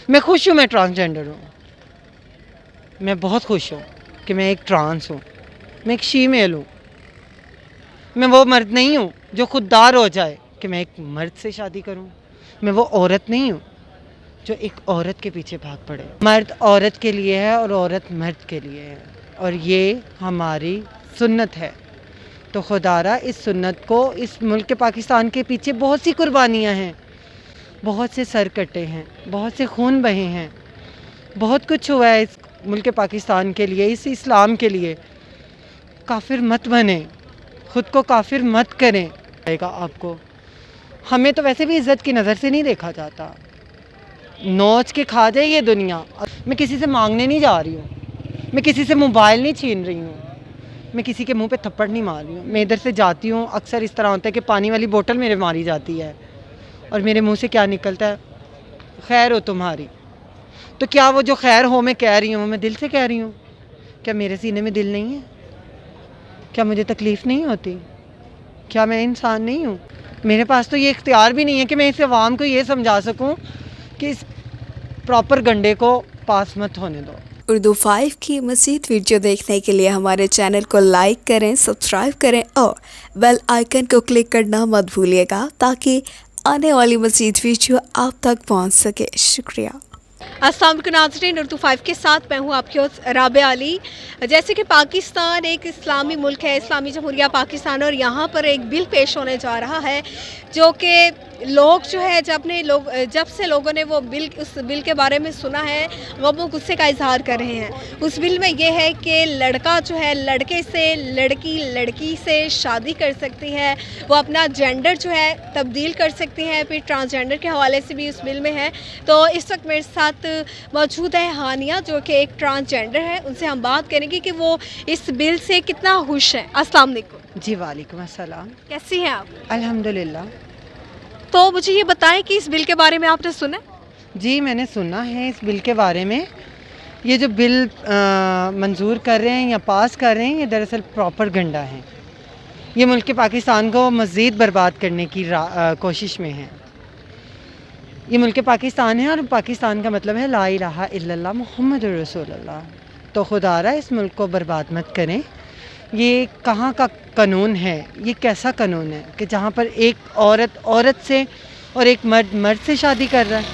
میں خوش ہوں میں ٹرانسجینڈر ہوں. میں بہت خوش ہوں کہ میں ایک ٹرانس ہوں. میں ایک شیمیل ہوں. میں وہ مرد نہیں ہوں جو خوددار ہو جائے کہ میں ایک مرد سے شادی کروں. میں وہ عورت نہیں ہوں جو ایک عورت کے پیچھے بھاگ پڑے. مرد عورت کے لیے ہے اور عورت مرد کے لیے ہے، اور یہ ہماری سنت ہے. تو خدا را اس سنت کو، اس ملک پاکستان کے پیچھے بہت سی قربانیاں ہیں، بہت سے سر کٹے ہیں، بہت سے خون بہے ہیں، بہت کچھ ہوا ہے اس ملک پاکستان کے لیے، اس اسلام کے لیے. کافر مت بنیں، خود کو کافر مت کریں. آئے گا آپ کو. ہمیں تو ویسے بھی عزت کی نظر سے نہیں دیکھا جاتا. نوچ کے کھا جائے یہ دنیا. میں کسی سے مانگنے نہیں جا رہی ہوں، میں کسی سے موبائل نہیں چھین رہی ہوں، میں کسی کے منہ پہ تھپڑ نہیں مار رہی ہوں. میں ادھر سے جاتی ہوں، اکثر اس طرح ہوتا ہے کہ پانی والی بوٹل میرے ماری جاتی ہے اور میرے منہ سے کیا نکلتا ہے؟ خیر ہو تمہاری. تو کیا وہ جو خیر ہو میں کہہ رہی ہوں میں دل سے کہہ رہی ہوں؟ کیا میرے سینے میں دل نہیں ہے؟ کیا مجھے تکلیف نہیں ہوتی؟ کیا میں انسان نہیں ہوں؟ میرے پاس تو یہ اختیار بھی نہیں ہے کہ میں اس عوام کو یہ سمجھا سکوں کہ اس پراپر گنڈے کو پاس مت ہونے دو. اردو 5 کی مزید ویڈیو دیکھنے کے لیے ہمارے چینل کو لائک کریں، سبسکرائب کریں اور بیل آئیکن کو کلک کرنا مت بھولیے گا تاکہ آنے والی مزید ویڈیو آپ تک پہنچ سکے. شکریہ. السلام علیکم ناظرین، اردو 5 کے ساتھ میں ہوں آپ کی ہوسٹ رابعہ علی. جیسے کہ پاکستان ایک اسلامی ملک ہے، اسلامی جمہوریہ پاکستان، اور یہاں پر ایک بل پیش ہونے جا رہا ہے جو کہ لوگ جو ہے جب سے لوگوں نے اس بل کے بارے میں سنا ہے وہ غصے کا اظہار کر رہے ہیں. اس بل میں یہ ہے کہ لڑکا جو ہے لڑکے سے، لڑکی سے شادی کر سکتی ہے، وہ اپنا جینڈر جو ہے تبدیل کر سکتی ہے. پھر ٹرانسجینڈر کے حوالے سے بھی اس بل میں ہے. تو اس وقت میرے ساتھ موجود ہے ہانیہ جو کہ ایک ٹرانسجینڈر ہے. ان سے ہم بات کریں گے کہ وہ اس بل سے کتنا خوش ہیں. السلام علیکم. جی وعلیکم السلام. کیسی ہیں آپ؟ الحمدللہ. تو مجھے یہ بتائیں کہ اس بل کے بارے میں آپ نے سنا؟ جی میں نے سنا ہے اس بل کے بارے میں. یہ جو بل منظور کر رہے ہیں یا پاس کر رہے ہیں یہ دراصل پراپرگنڈا ہے. یہ ملک پاکستان کو مزید برباد کرنے کی کوشش میں ہے. یہ ملک پاکستان ہے اور پاکستان کا مطلب ہے لا الہ الا اللہ محمد رسول اللہ. تو خدا را اس ملک کو برباد مت کریں. یہ کہاں کا قانون ہے؟ یہ کیسا قانون ہے کہ جہاں پر ایک عورت سے اور ایک مرد سے شادی کر رہا ہے؟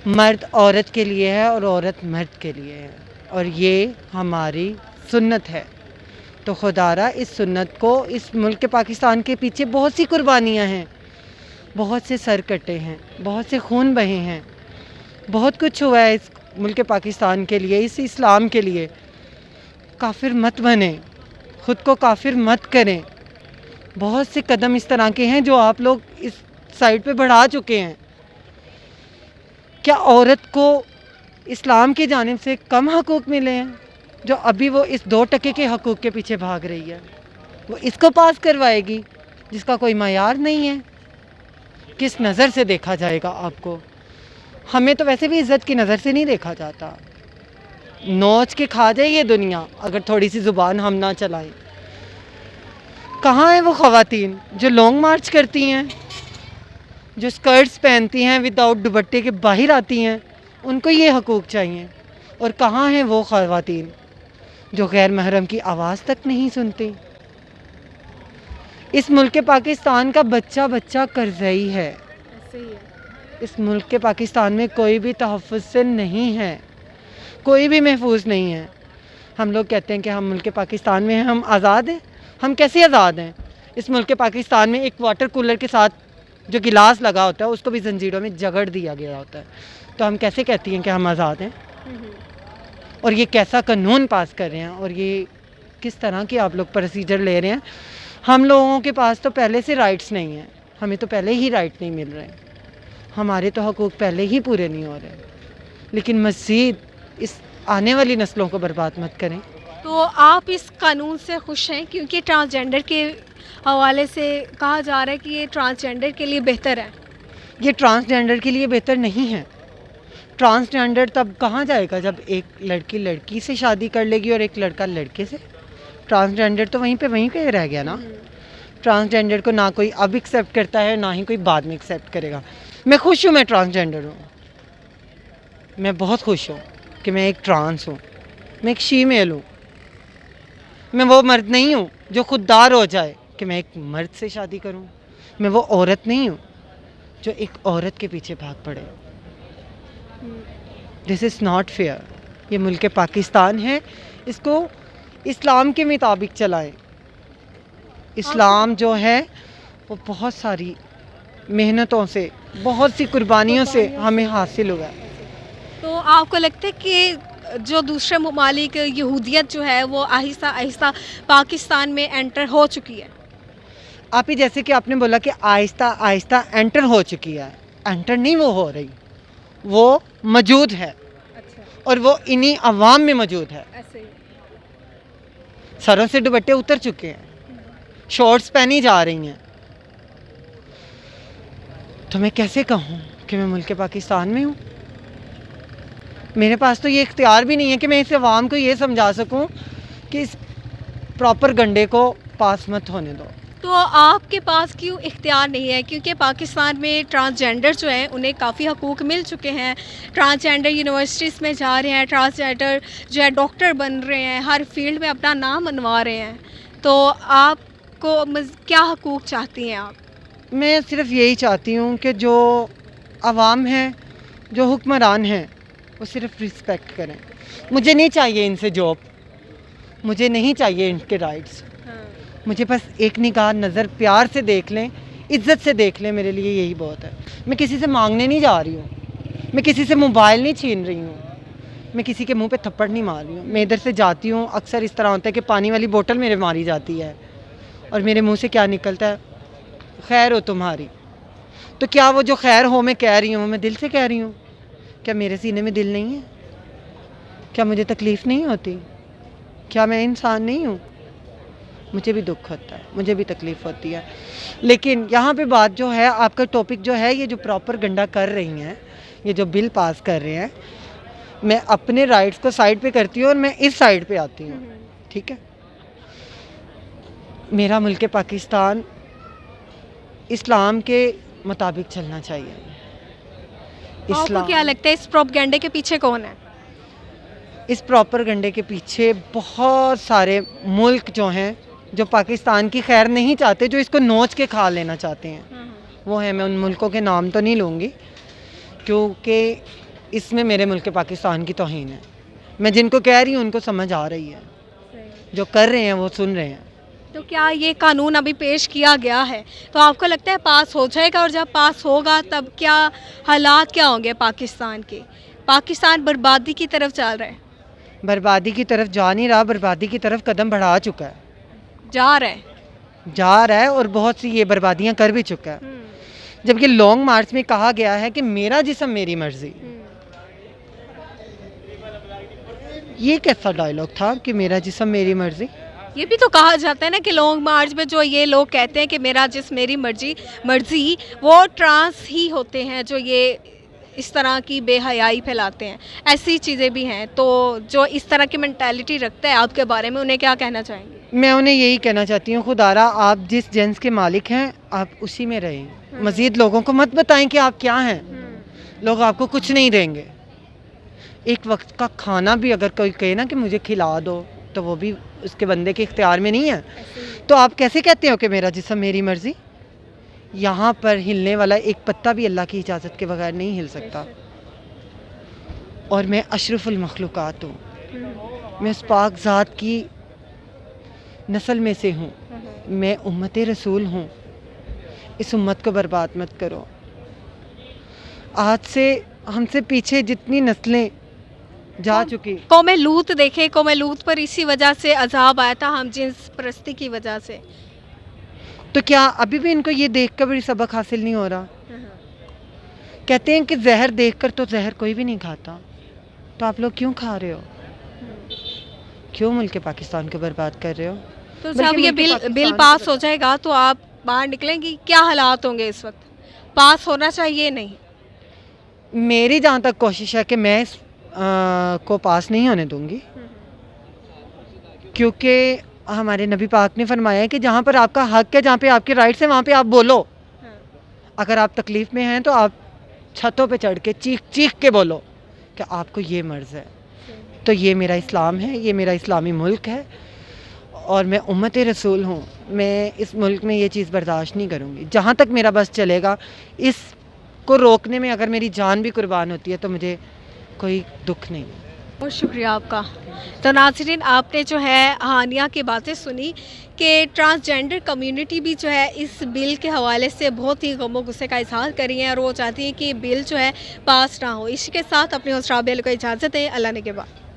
مرد عورت کے لیے ہے اور عورت مرد کے لیے ہے، اور یہ ہماری سنت ہے. تو خدا را اس سنت کو، اس ملک پاکستان کے پیچھے بہت سی قربانیاں ہیں، بہت سے سر کٹے ہیں، بہت سے خون بہے ہیں، بہت کچھ ہوا ہے اس ملک پاکستان کے لیے، اس اسلام کے لیے. کافر مت بنیں، خود کو کافر مت کریں. بہت سے قدم اس طرح کے ہیں جو آپ لوگ اس سائڈ پہ بڑھا چکے ہیں. کیا عورت کو اسلام کی جانب سے کم حقوق ملے ہیں جو ابھی وہ اس 2% کے حقوق کے پیچھے بھاگ رہی ہے؟ وہ اس کو پاس کروائے گی جس کا کوئی معیار نہیں ہے. کس نظر سے دیکھا جائے گا آپ کو؟ ہمیں تو ویسے بھی عزت کی نظر سے نہیں دیکھا جاتا. نوچ کے کھا جائے یہ دنیا اگر تھوڑی سی زبان ہم نہ چلائیں. کہاں ہیں وہ خواتین جو لانگ مارچ کرتی ہیں، جو سکرٹس پہنتی ہیں وداؤٹ دوپٹے کے باہر آتی ہیں؟ ان کو یہ حقوق چاہیے. اور کہاں ہیں وہ خواتین جو غیر محرم کی آواز تک نہیں سنتی؟ اس ملک پاکستان کا بچہ کرزئی ہے. اس ملک پاکستان میں کوئی بھی تحفظ سے نہیں ہے، کوئی بھی محفوظ نہیں ہے. ہم لوگ کہتے ہیں کہ ہم ملک پاکستان میں ہیں، ہم آزاد ہیں. ہم کیسے آزاد ہیں؟ اس ملک پاکستان میں ایک واٹر کولر کے ساتھ جو گلاس لگا ہوتا ہے اس کو بھی زنجیروں میں جگڑ دیا گیا ہوتا ہے. تو ہم کیسے کہتی ہیں کہ ہم آزاد ہیں؟ اور یہ کیسا قانون پاس کر رہے ہیں، اور یہ کس طرح کی آپ لوگ پروسیجر لے رہے ہیں؟ ہم لوگوں کے پاس تو پہلے سے رائٹس نہیں ہیں، ہمیں تو پہلے ہی رائٹ نہیں مل رہے، ہمارے تو حقوق پہلے ہی پورے نہیں ہو رہے. لیکن مزید اس آنے والی نسلوں کو برباد مت کریں. تو آپ اس قانون سے خوش ہیں؟ کیونکہ ٹرانسجینڈر کے حوالے سے کہا جا رہا ہے کہ یہ ٹرانسجینڈر کے لیے بہتر ہے. یہ ٹرانسجینڈر کے لیے بہتر نہیں ہے. ٹرانسجینڈر تب کہاں جائے گا جب ایک لڑکی سے شادی کر لے گی اور ایک لڑکا لڑکے سے. ٹرانسجینڈر تو وہیں پہ رہ گیا نا. ٹرانسجینڈر کو نہ کوئی اب ایکسیپٹ کرتا ہے نہ ہی کوئی بعد میں ایکسیپٹ کرے گا. میں خوش ہوں میں ٹرانسجینڈر ہوں. میں بہت خوش ہوں کہ میں ایک ٹرانس ہوں، میں ایک شیمیل ہوں. میں وہ مرد نہیں ہوں جو خوددار ہو جائے کہ میں ایک مرد سے شادی کروں. میں وہ عورت نہیں ہوں جو ایک عورت کے پیچھے بھاگ پڑے. دس از ناٹ فیئر. یہ ملک پاکستان ہے، اس کو اسلام کے مطابق چلائیں. اسلام جو ہے وہ بہت ساری محنتوں سے، بہت سی قربانیوں سے ہمیں حاصل ہوا ہے. تو آپ کو لگتا ہے کہ جو دوسرے ممالک یہودیت جو ہے وہ آہستہ آہستہ پاکستان میں انٹر ہو چکی ہے؟ آپ ہی جیسے کہ آپ نے بولا کہ آہستہ آہستہ انٹر ہو چکی ہے. انٹر نہیں وہ ہو رہی، وہ موجود ہے اچھا، اور وہ انہی عوام میں موجود ہے. ایسے ہی. سروں سے دوپٹے اتر چکے ہیں، شارٹس پہنی جا رہی ہیں. تو میں کیسے کہوں کہ میں ملک پاکستان میں ہوں؟ میرے پاس تو یہ اختیار بھی نہیں ہے کہ میں اس عوام کو یہ سمجھا سکوں کہ اس پراپر گنڈے کو پاس مت ہونے دو. تو آپ کے پاس کیوں اختیار نہیں ہے؟ کیونکہ پاکستان میں ٹرانسجینڈر جو ہیں انہیں کافی حقوق مل چکے ہیں. ٹرانسجینڈر یونیورسٹیز میں جا رہے ہیں، ٹرانسجینڈر جو ہے ڈاکٹر بن رہے ہیں، ہر فیلڈ میں اپنا نام منوا رہے ہیں. تو آپ کو کیا حقوق چاہتی ہیں آپ؟ میں صرف یہی چاہتی ہوں کہ جو عوام ہیں، جو حکمران ہیں، وہ صرف رسپیکٹ کریں. مجھے نہیں چاہیے ان سے جاب، مجھے نہیں چاہیے ان کے رائٹس. مجھے بس ایک نگاہ نظر پیار سے دیکھ لیں، عزت سے دیکھ لیں، میرے لیے یہی بہت ہے. میں کسی سے مانگنے نہیں جا رہی ہوں، میں کسی سے موبائل نہیں چھین رہی ہوں، میں کسی کے منہ پہ تھپڑ نہیں مار رہی ہوں. میں ادھر سے جاتی ہوں، اکثر اس طرح ہوتا ہے کہ پانی والی بوتل میرے ماری جاتی ہے اور میرے منہ سے کیا نکلتا ہے؟ خیر ہو تمہاری. تو کیا وہ جو خیر ہو میں کہہ رہی ہوں وہ میں دل سے کہہ رہی ہوں؟ کیا میرے سینے میں دل نہیں ہے؟ کیا مجھے تکلیف نہیں ہوتی؟ کیا میں انسان نہیں ہوں؟ مجھے بھی دکھ ہوتا ہے، مجھے بھی تکلیف ہوتی ہے. لیکن یہاں پہ بات جو ہے، آپ کا ٹاپک جو ہے، یہ جو پراپر گنڈا کر رہی ہیں، یہ جو بل پاس کر رہے ہیں، میں اپنے رائٹس کو سائڈ پہ کرتی ہوں اور میں اس سائڈ پہ آتی ہوں. ٹھیک ہے، میرا ملک پاکستان اسلام کے مطابق چلنا چاہیے. آپ کو کیا لگتا ہے اس پروپیگنڈے کے پیچھے کون ہے؟ اس پراپر گنڈے کے پیچھے بہت سارے ملک جو ہیں، جو پاکستان کی خیر نہیں چاہتے، جو اس کو نوچ کے کھا لینا چاہتے ہیں، وہ ہیں. میں ان ملکوں کے نام تو نہیں لوں گی کیونکہ اس میں میرے ملک پاکستان کی توہین ہے. میں جن کو کہہ رہی ہوں ان کو سمجھ آ رہی ہے، جو کر رہے ہیں وہ سن رہے ہیں. تو کیا یہ قانون ابھی پیش کیا گیا ہے تو آپ کو لگتا ہے پاس ہو جائے گا؟ اور جب پاس ہوگا تب کیا حالات کیا ہوں گے پاکستان کے؟ پاکستان بربادی کی طرف چل رہا ہے. بربادی کی طرف جا نہیں رہا، بربادی کی طرف قدم بڑھا چکا ہے، جا رہا ہے اور بہت سی یہ بربادیاں کر بھی چکا ہے. جبکہ لانگ مارچ میں کہا گیا ہے کہ میرا جسم میری مرضی. یہ کیسا ڈائلاگ تھا کہ میرا جسم میری مرضی؟ یہ بھی تو کہا جاتا ہے نا کہ لانگ مارچ میں جو یہ لوگ کہتے ہیں کہ میرا جسم میری مرضی وہ ٹرانس ہی ہوتے ہیں جو یہ اس طرح کی بے حیائی پھیلاتے ہیں. ایسی چیزیں بھی ہیں. تو جو اس طرح کی مینٹیلٹی رکھتا ہے آپ کے بارے میں انہیں کیا کہنا چاہیں گے؟ میں انہیں یہی کہنا چاہتی ہوں، خدارا آپ جس جنس کے مالک ہیں آپ اسی میں رہیں. مزید لوگوں کو مت بتائیں کہ آپ کیا ہیں. لوگ آپ کو کچھ نہیں دیں گے. ایک وقت کا کھانا بھی اگر کوئی کہے نا کہ مجھے کھلا دو تو وہ بھی اس کے بندے کے اختیار میں نہیں ہے. تو آپ کیسے کہتے ہو کہ میرا جسم میری مرضی؟ یہاں پر ہلنے والا ایک پتا بھی اللہ کی اجازت کے بغیر نہیں ہل سکتا. اور میں اشرف المخلوقات ہوں، میں اس پاک ذات کی نسل میں سے ہوں، میں امت رسول ہوں. اس امت کو برباد مت کرو. آج سے ہم سے پیچھے جتنی نسلیں جا چکی. قوم لوط دیکھیں، قوم لوط پر اسی وجہ سے عذاب آیا تھا، ہم جنس پرستی کی وجہ سے. تو کیا ابھی بھی ان کو یہ دیکھ کر بھی سبق حاصل نہیں ہو رہا؟ کہتے ہیں کہ زہر دیکھ کر تو زہر کوئی بھی نہیں کھاتا. تو آپ لوگ کیوں کھا رہے ہو؟ کیوں ملک پاکستان کو برباد کر رہے ہو؟ تو جب یہ بل پاس ہو جائے گا تو آپ باہر نکلیں گی، کیا حالات ہوں گے اس وقت؟ پاس ہونا چاہیے نہیں؟ میری جہاں تک کوشش ہے کہ میں اس کو پاس نہیں ہونے دوں گی، کیونکہ ہمارے نبی پاک نے فرمایا ہے کہ جہاں پر آپ کا حق ہے، جہاں پہ آپ کے رائٹس ہیں، وہاں پہ آپ بولو. اگر آپ تکلیف میں ہیں تو آپ چھتوں پہ چڑھ کے چیخ چیخ کے بولو کہ آپ کو یہ مرض ہے. تو یہ میرا اسلام ہے, یہ میرا اسلامی ملک ہے, اور میں امت رسول ہوں. میں اس ملک میں یہ چیز برداشت نہیں کروں گی. جہاں تک میرا بس چلے گا, اس کو روکنے میں اگر میری جان بھی قربان ہوتی ہے تو مجھے کوئی دکھ نہیں. بہت شکریہ آپ کا. تو ناظرین, آپ نے جو ہے ہانیہ کی باتیں سنی کہ ٹرانسجینڈر کمیونٹی بھی جو ہے اس بل کے حوالے سے بہت ہی غم و غصے کا اظہار کر رہی ہیں, اور وہ چاہتی ہیں کہ بل جو ہے پاس نہ ہو. اسی کے ساتھ اپنے ہوسٹ رابعہ علی کو اجازت دیں. اللہ نے کے بعد.